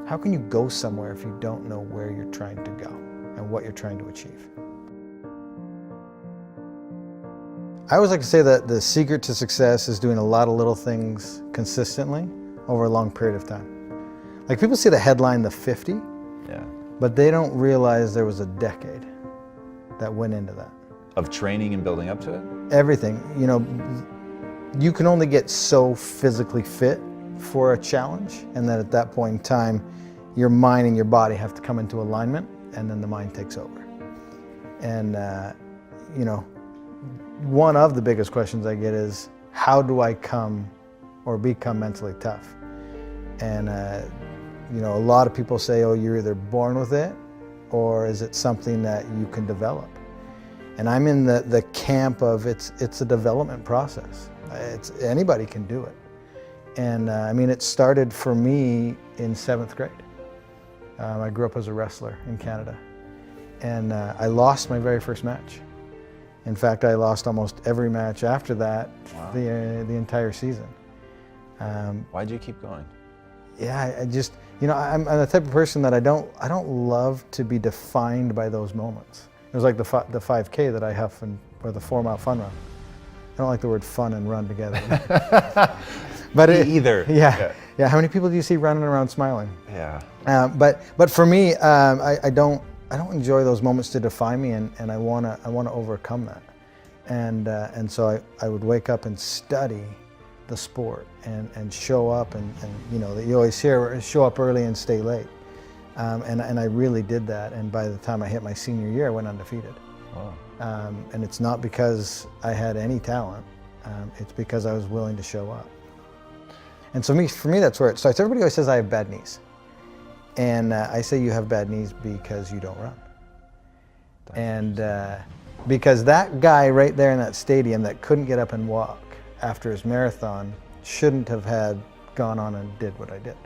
How can you go somewhere if you don't know where you're trying to go and what you're trying to achieve? I always like to say that the secret to success is doing a lot of little things consistently over a long period of time. Like, people see the headline, the 50, Yeah. but they don't realize there was a decade that went into that. Of training and building up to it? Everything, you can only get so physically fit for a challenge, and then at that point in time, your mind and your body have to come into alignment, and then the mind takes over. And, one of the biggest questions I get is, how do I come or become mentally tough? And, a lot of people say, oh, you're either born with it, or is it something that you can develop? And I'm in the camp of it's a development process. Anybody can do it. And it started for me in 7th grade. I grew up as a wrestler in Canada. And I lost my very first match. In fact, I lost almost every match after that. Wow. the entire season. Why'd you keep going? Yeah, I just, I'm the type of person that I don't love to be defined by those moments. It was like the 5K that I have, or the 4-mile fun run. I don't like the word fun and run together. But either. Yeah. How many people do you see running around smiling? Yeah. But for me, I don't enjoy those moments to define me, and I wanna overcome that. And so I would wake up and study the sport and show up and you always hear, show up early and stay late. And I really did that, and by the time I hit my senior year, I went undefeated. Wow. And it's not because I had any talent, it's because I was willing to show up. And so for me, that's where it starts. Everybody always says I have bad knees. And I say you have bad knees because you don't run. And because that guy right there in that stadium that couldn't get up and walk after his marathon shouldn't have gone on and did what I did.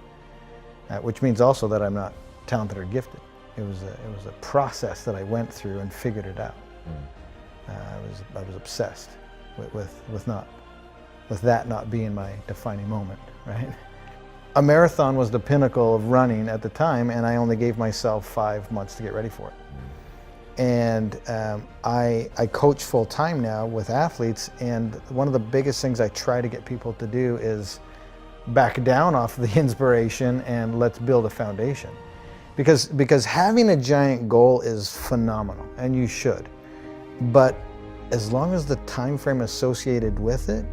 Which means also that I'm not talented or gifted. It was a process that I went through and figured it out. I was obsessed with that not being my defining moment, right? A marathon was the pinnacle of running at the time, and I only gave myself 5 months to get ready for it. And I coach full time now with athletes, and one of the biggest things I try to get people to do is back down off the inspiration and let's build a foundation. Because having a giant goal is phenomenal, and you should. But as long as the time frame associated with it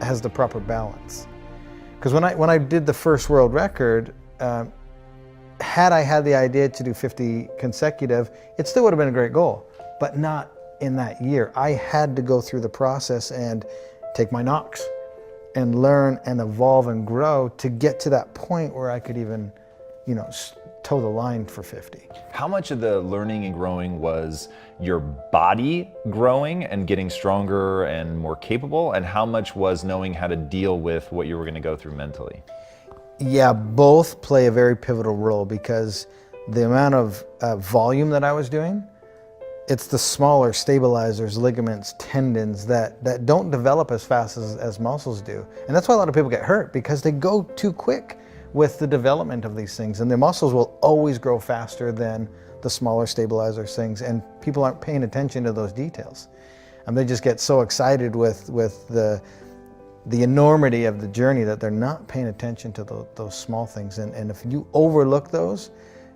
has the proper balance. Because when I did the first world record, had I had the idea to do 50 consecutive, it still would have been a great goal, but not in that year. I had to go through the process and take my knocks and learn and evolve and grow to get to that point where I could even, toe the line for 50. How much of the learning and growing was your body growing and getting stronger and more capable, and how much was knowing how to deal with what you were going to go through mentally? Yeah, both play a very pivotal role, because the amount of volume that I was doing, it's the smaller stabilizers, ligaments, tendons that don't develop as fast as muscles do. And that's why a lot of people get hurt, because they go too quick with the development of these things. And the muscles will always grow faster than the smaller stabilizers things, and people aren't paying attention to those details. And they just get so excited with the enormity of the journey that they're not paying attention to those small things. And if you overlook those,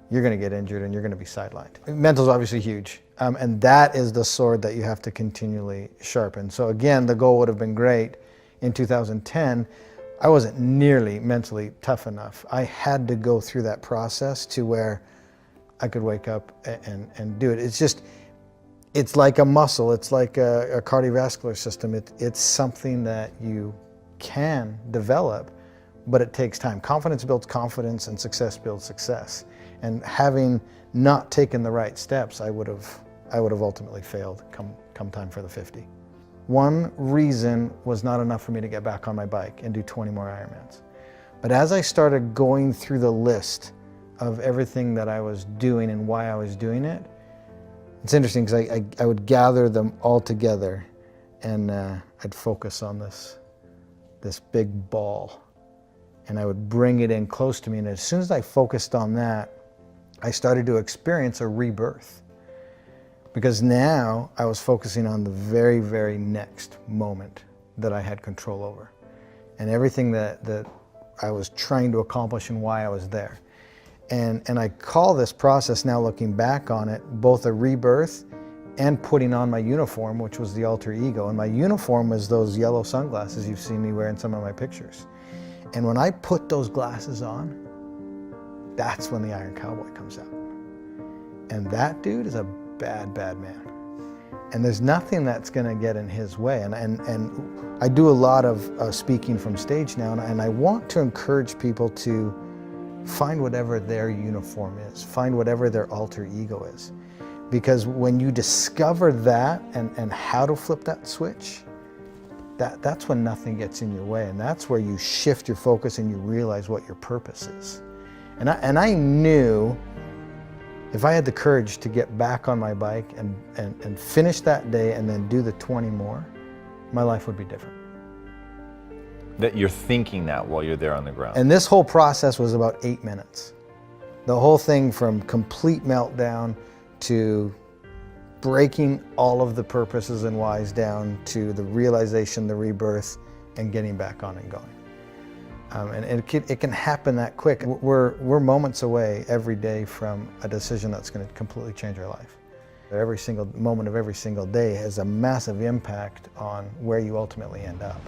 you're going to get injured and you're going to be sidelined. Mental's obviously huge, and that is the sword that you have to continually sharpen. So again, the goal would have been great in 2010. I wasn't nearly mentally tough enough. I had to go through that process to where I could wake up and do it. It's like a muscle. It's like a cardiovascular system. It's something that you can develop, but it takes time. Confidence builds confidence, and success builds success. And having not taken the right steps, I would have ultimately failed come time for the 50. One reason was not enough for me to get back on my bike and do 20 more Ironmans. But as I started going through the list of everything that I was doing and why I was doing it, it's interesting because I would gather them all together, and I'd focus on this big ball. and I would bring it in close to me. And as soon as I focused on that, I started to experience a rebirth. Because now I was focusing on the very, very next moment that I had control over. And everything that I was trying to accomplish and why I was there. And I call this process, now looking back on it, both a rebirth and putting on my uniform, which was the alter ego. And my uniform was those yellow sunglasses you've seen me wear in some of my pictures. And when I put those glasses on, that's when the Iron Cowboy comes out. And that dude is a bad, bad man. And there's nothing that's gonna get in his way. And I do a lot of speaking from stage now, and I want to encourage people to find whatever their uniform is, find whatever their alter ego is. Because when you discover that and how to flip that switch, that's when nothing gets in your way. And that's where you shift your focus and you realize what your purpose is. And I knew if I had the courage to get back on my bike and finish that day and then do the 20 more, my life would be different. That you're thinking that while you're there on the ground. And this whole process was about 8 minutes. The whole thing from complete meltdown to breaking all of the purposes and whys down to the realization, the rebirth, and getting back on and going. And it can happen that quick. We're moments away every day from a decision that's going to completely change our life. Every single moment of every single day has a massive impact on where you ultimately end up.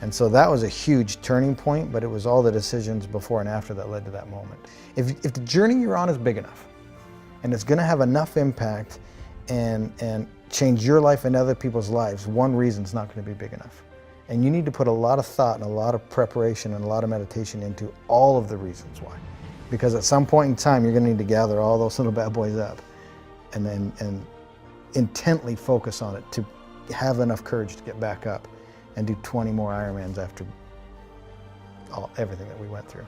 And so that was a huge turning point, but it was all the decisions before and after that led to that moment. If the journey you're on is big enough, and it's going to have enough impact and change your life and other people's lives, one reason's not going to be big enough. And you need to put a lot of thought and a lot of preparation and a lot of meditation into all of the reasons why. Because at some point in time, you're going to need to gather all those little bad boys up and intently focus on it to have enough courage to get back up and do 20 more Ironmans after everything that we went through.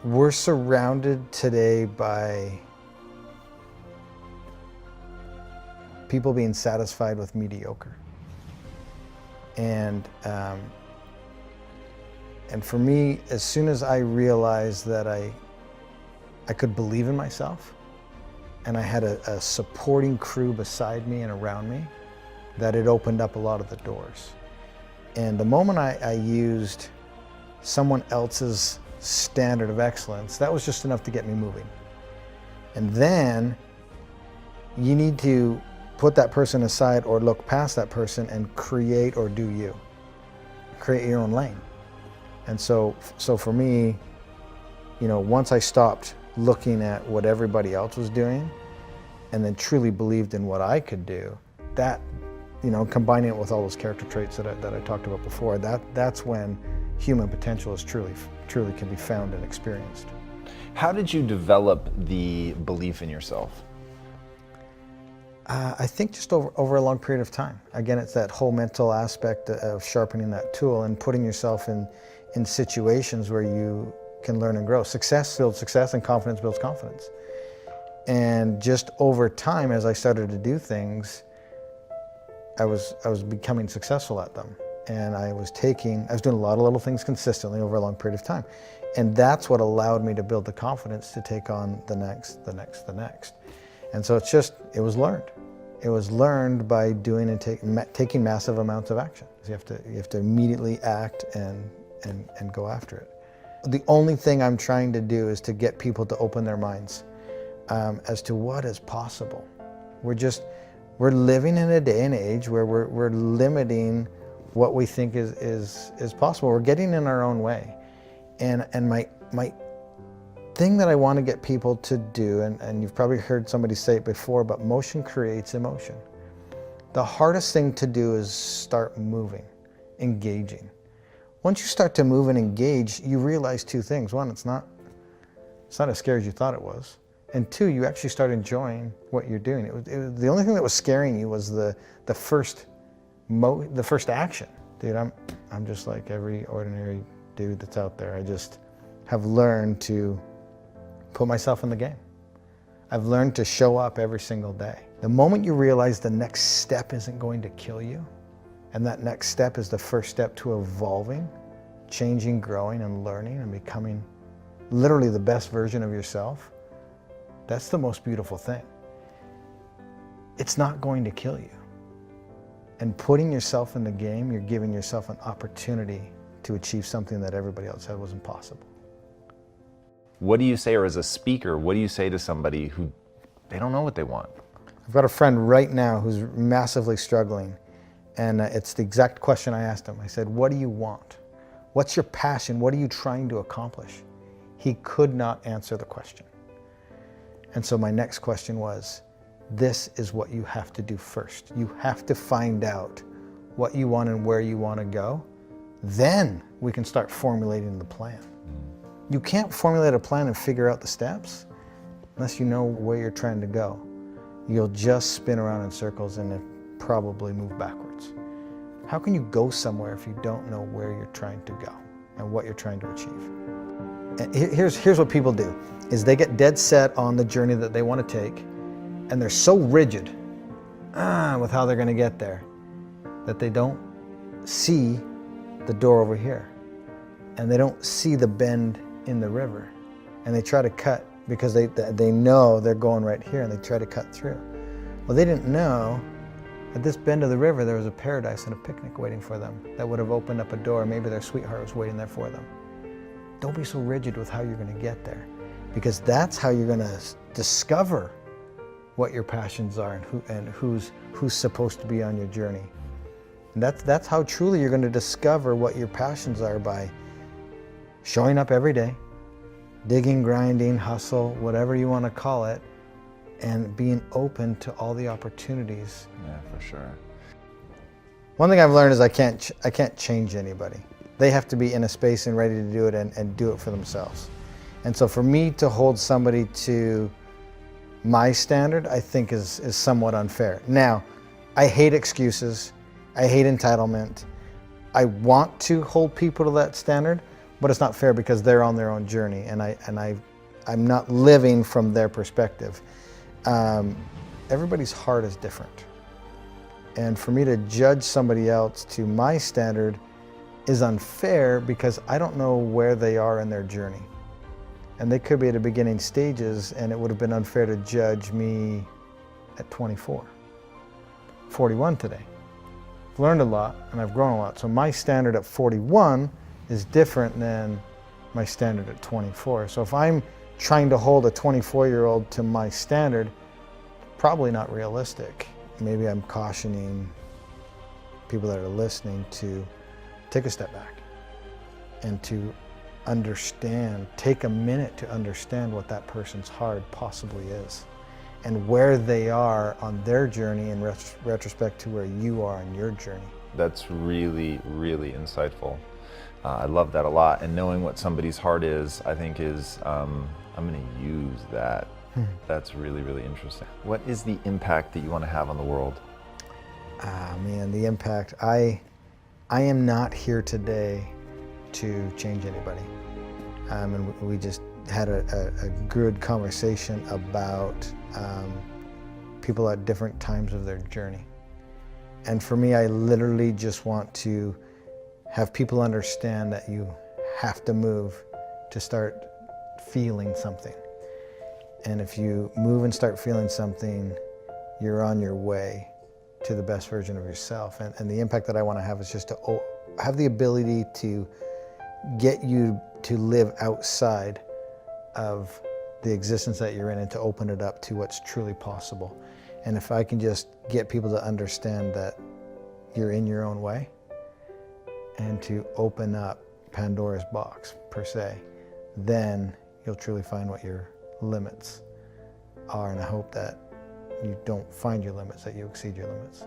We're surrounded today by people being satisfied with mediocre. And for me, as soon as I realized that I could believe in myself, and I had a supporting crew beside me and around me, that it opened up a lot of the doors. And the moment I used someone else's standard of excellence, that was just enough to get me moving. And then you need to put that person aside or look past that person and create or do you. Create your own lane. And so for me, once I stopped looking at what everybody else was doing and then truly believed in what I could do, that, combining it with all those character traits that I talked about before, that's when human potential is truly can be found and experienced. How did you develop the belief in yourself? I think just over a long period of time. Again, it's that whole mental aspect of sharpening that tool and putting yourself in situations where you can learn and grow. Success builds success and confidence builds confidence. And just over time, as I started to do things, I was becoming successful at them. And I was doing a lot of little things consistently over a long period of time. And that's what allowed me to build the confidence to take on the next. And so it was learned. It was learned by doing and taking massive amounts of action. You have to immediately act and go after it. The only thing I'm trying to do is to get people to open their minds as to what is possible. We're living in a day and age where we're limiting what we think is possible. We're getting in our own way. And my thing that I want to get people to do, and you've probably heard somebody say it before, but motion creates emotion. The hardest thing to do is start moving, engaging. Once you start to move and engage, you realize two things. One, it's not as scary as you thought it was. And two, you actually start enjoying what you're doing. It was the only thing that was scaring you was the first action. Dude, I'm just like every ordinary dude that's out there. I just have learned to put myself in the game. I've learned to show up every single day. The moment you realize the next step isn't going to kill you, and that next step is the first step to evolving, changing, growing, and learning and becoming literally the best version of yourself, that's the most beautiful thing. It's not going to kill you. And putting yourself in the game, you're giving yourself an opportunity to achieve something that everybody else said was impossible. What do you say, or as a speaker, what do you say to somebody who they don't know what they want? I've got a friend right now who's massively struggling, and it's the exact question I asked him. I said, what do you want? What's your passion? What are you trying to accomplish? He could not answer the question. And so my next question was, this is what you have to do first. You have to find out what you want and where you want to go. Then we can start formulating the plan. You can't formulate a plan and figure out the steps unless you know where you're trying to go. You'll just spin around in circles and probably move backwards. How can you go somewhere if you don't know where you're trying to go and what you're trying to achieve? And here's what people do, is they get dead set on the journey that they want to take, and they're so rigid with how they're going to get there that they don't see the door over here, and they don't see the bend in the river, and they try to cut because they know they're going right here, and they try to cut through. Well, they didn't know at this bend of the river there was a paradise and a picnic waiting for them that would have opened up a door. Maybe their sweetheart was waiting there for them. Don't be so rigid with how you're going to get there, because that's how you're going to discover what your passions are and who's supposed to be on your journey. And that's how truly you're going to discover what your passions are, by showing up every day, digging, grinding, hustle, whatever you want to call it, and being open to all the opportunities. Yeah, for sure. One thing I've learned is I can't change anybody. They have to be in a space and ready to do it and do it for themselves. And so for me to hold somebody to my standard, I think is somewhat unfair. Now, I hate excuses. I hate entitlement. I want to hold people to that standard, but it's not fair because they're on their own journey, and I'm not living from their perspective. Everybody's heart is different. And for me to judge somebody else to my standard is unfair because I don't know where they are in their journey. And they could be at the beginning stages, and it would have been unfair to judge me at 24. 41 today. I've learned a lot and I've grown a lot. So my standard at 41 is different than my standard at 24. So if I'm trying to hold a 24-year-old to my standard, probably not realistic. Maybe I'm cautioning people that are listening to take a step back and to understand, take a minute to understand what that person's heart possibly is and where they are on their journey in retrospect to where you are on your journey. That's really, really insightful. I love that a lot. And knowing what somebody's heart is, I think is, I'm going to use that. That's really, really interesting. What is the impact that you want to have on the world? Man, the impact. I am not here today to change anybody. And we just had a good conversation about people at different times of their journey. And for me, I literally just want to have people understand that you have to move to start feeling something. And if you move and start feeling something, you're on your way to the best version of yourself. And the impact that I want to have is just to have the ability to get you to live outside of the existence that you're in and to open it up to what's truly possible. And if I can just get people to understand that you're in your own way and to open up Pandora's box, per se, then you'll truly find what your limits are. And I hope that you don't find your limits, that you exceed your limits.